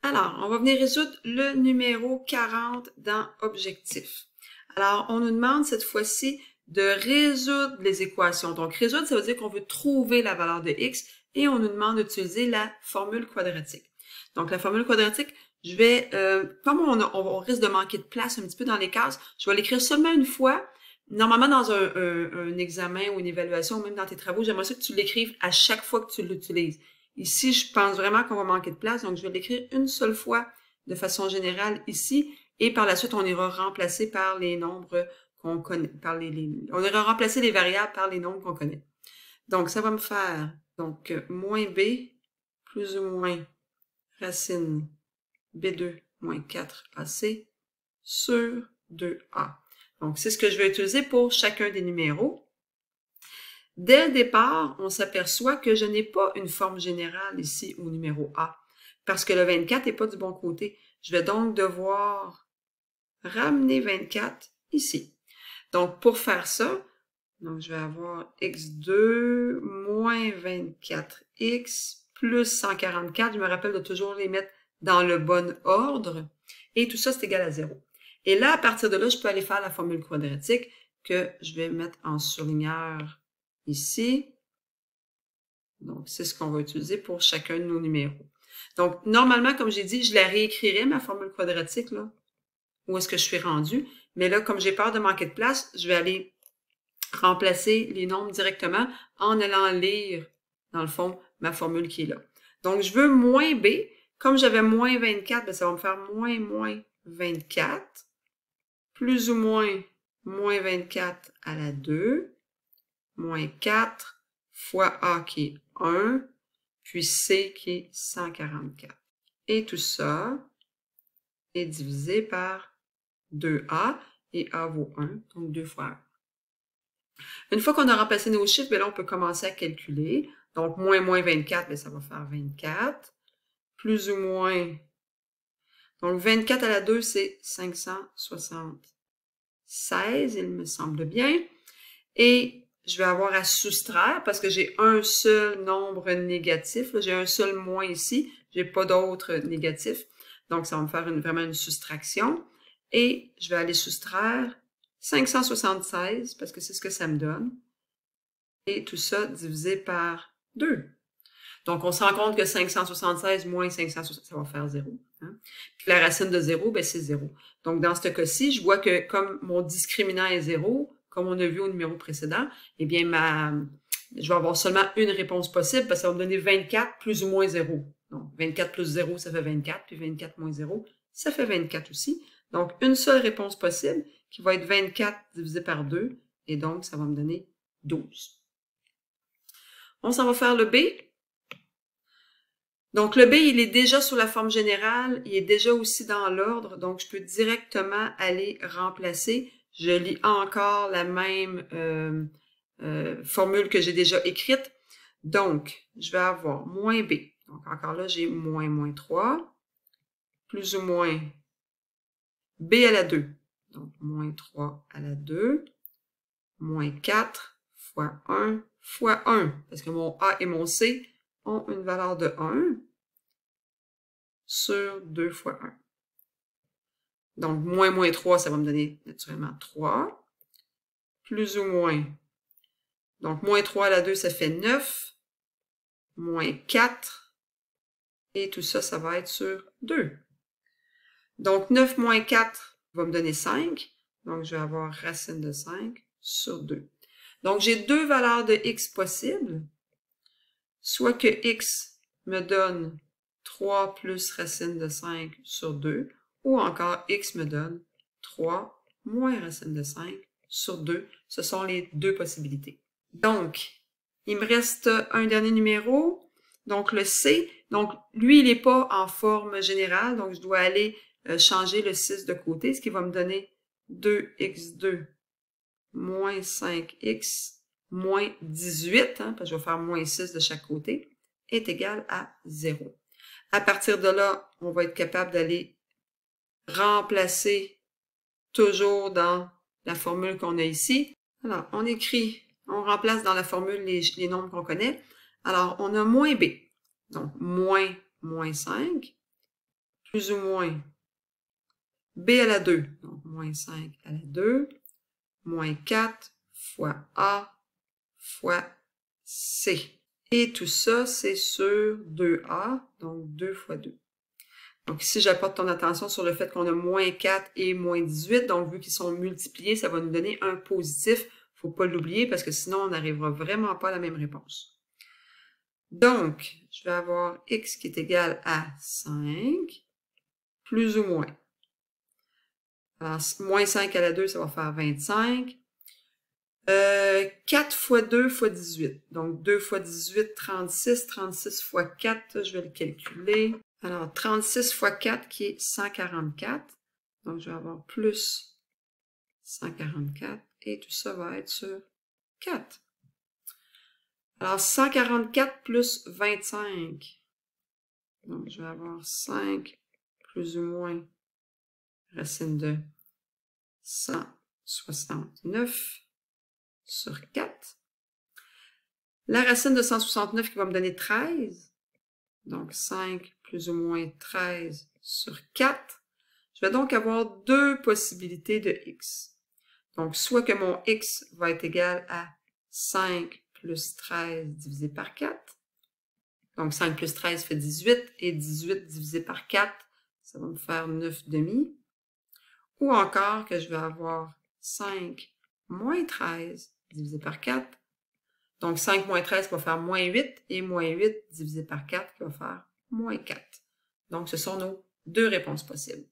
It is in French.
Alors, on va venir résoudre le numéro 40 dans Objectif. Alors, on nous demande cette fois-ci de résoudre les équations. Donc, résoudre, ça veut dire qu'on veut trouver la valeur de x et on nous demande d'utiliser la formule quadratique. Donc, la formule quadratique, je vais, comme on risque de manquer de place un petit peu dans les cases, je vais l'écrire seulement une fois. Normalement, dans un examen ou une évaluation, ou même dans tes travaux, j'aimerais ça que tu l'écrives à chaque fois que tu l'utilises. Ici, je pense vraiment qu'on va manquer de place, donc je vais l'écrire une seule fois de façon générale ici, et par la suite, on ira remplacer par les nombres qu'on connaît, on ira remplacer les variables par les nombres qu'on connaît. Donc, ça va me faire, donc, moins b plus ou moins racine b2 moins 4ac sur 2a. Donc, c'est ce que je vais utiliser pour chacun des numéros. Dès le départ, on s'aperçoit que je n'ai pas une forme générale ici au numéro A, parce que le 24 n'est pas du bon côté. Je vais donc devoir ramener 24 ici. Donc, pour faire ça, donc je vais avoir x2 moins 24x plus 144. Je me rappelle de toujours les mettre dans le bon ordre. Et tout ça, c'est égal à 0. Et là, à partir de là, je peux aller faire la formule quadratique que je vais mettre en surligneur ici. Donc, c'est ce qu'on va utiliser pour chacun de nos numéros. Donc, normalement, comme j'ai dit, je la réécrirai, ma formule quadratique, là, où est-ce que je suis rendu. Mais là, comme j'ai peur de manquer de place, je vais aller remplacer les nombres directement en allant lire, dans le fond, ma formule qui est là. Donc, je veux moins b. Comme j'avais moins 24, bien, ça va me faire moins 24, plus ou moins 24 à la 2, moins 4 fois a qui est 1, puis c qui est 144. Et tout ça est divisé par 2a, et a vaut 1, donc 2 fois 1. Une fois qu'on a remplacé nos chiffres, bien là, on peut commencer à calculer. Donc, moins 24, bien, ça va faire 24. Plus ou moins, donc 24 à la 2, c'est 576, il me semble bien. Et je vais avoir à soustraire parce que j'ai un seul nombre négatif. J'ai un seul moins ici. J'ai pas d'autre négatif. Donc, ça va me faire vraiment une soustraction. Et je vais aller soustraire 576 parce que c'est ce que ça me donne. Et tout ça divisé par 2. Donc, on se rend compte que 576 moins 576, ça va faire 0. Hein? Puis la racine de 0, ben, c'est 0. Donc, dans ce cas-ci, je vois que comme mon discriminant est 0, comme on a vu au numéro précédent, eh bien, je vais avoir seulement une réponse possible parce que ça va me donner 24 plus ou moins 0. Donc, 24 plus 0, ça fait 24, puis 24 moins 0, ça fait 24 aussi. Donc, une seule réponse possible qui va être 24 divisé par 2, et donc, ça va me donner 12. On s'en va faire le B. Donc, le B, il est déjà sous la forme générale, il est déjà aussi dans l'ordre, donc je peux directement aller remplacer. Je lis encore la même formule que j'ai déjà écrite. Donc, je vais avoir moins B. Donc, encore là, j'ai moins 3, plus ou moins B à la 2. Donc, moins 3 à la 2, moins 4 fois 1 fois 1, parce que mon A et mon C ont une valeur de 1 sur 2 fois 1. Donc, moins 3, ça va me donner naturellement 3. Plus ou moins. Donc, moins 3 à la 2, ça fait 9. Moins 4. Et tout ça, ça va être sur 2. Donc, 9 moins 4 va me donner 5. Donc, je vais avoir racine de 5 sur 2. Donc, j'ai deux valeurs de x possibles. Soit que x me donne 3 plus racine de 5 sur 2, ou encore x me donne 3 moins racine de 5 sur 2. Ce sont les deux possibilités. Donc, il me reste un dernier numéro, donc le C. Donc, lui, il n'est pas en forme générale, donc je dois aller changer le 6 de côté, ce qui va me donner 2x2 moins 5x moins 18, hein, parce que je vais faire moins 6 de chaque côté, est égal à 0. À partir de là, on va être capable d'aller remplacer toujours dans la formule qu'on a ici. Alors, on remplace dans la formule les nombres qu'on connaît. Alors, on a moins b. Donc, moins 5 plus ou moins B à la 2, donc moins 5 à la 2, moins 4 fois A fois C. Et tout ça, c'est sur 2A, donc 2 fois 2. Donc ici, j'apporte ton attention sur le fait qu'on a moins 4 et moins 18. Donc, vu qu'ils sont multipliés, ça va nous donner un positif. Il ne faut pas l'oublier parce que sinon, on n'arrivera vraiment pas à la même réponse. Donc, je vais avoir x qui est égal à 5, plus ou moins. Alors, moins 5 à la 2, ça va faire 25. 4 fois 2 fois 18. Donc, 2 fois 18, 36. 36 fois 4, je vais le calculer. Alors, 36 fois 4 qui est 144. Donc, je vais avoir plus 144. Et tout ça va être sur 4. Alors, 144 plus 25. Donc, je vais avoir 5 plus ou moins racine de 169 sur 4. La racine de 169 qui va me donner 13. Donc, 5 plus ou moins 13 sur 4. Je vais donc avoir deux possibilités de x. Donc, soit que mon x va être égal à 5 plus 13 divisé par 4. Donc, 5 plus 13 fait 18, et 18 divisé par 4, ça va me faire 9 demi. Ou encore que je vais avoir 5 moins 13 divisé par 4. Donc, 5 moins 13 va faire moins 8, et moins 8 divisé par 4 qui va faire moins 4. Donc, ce sont nos deux réponses possibles.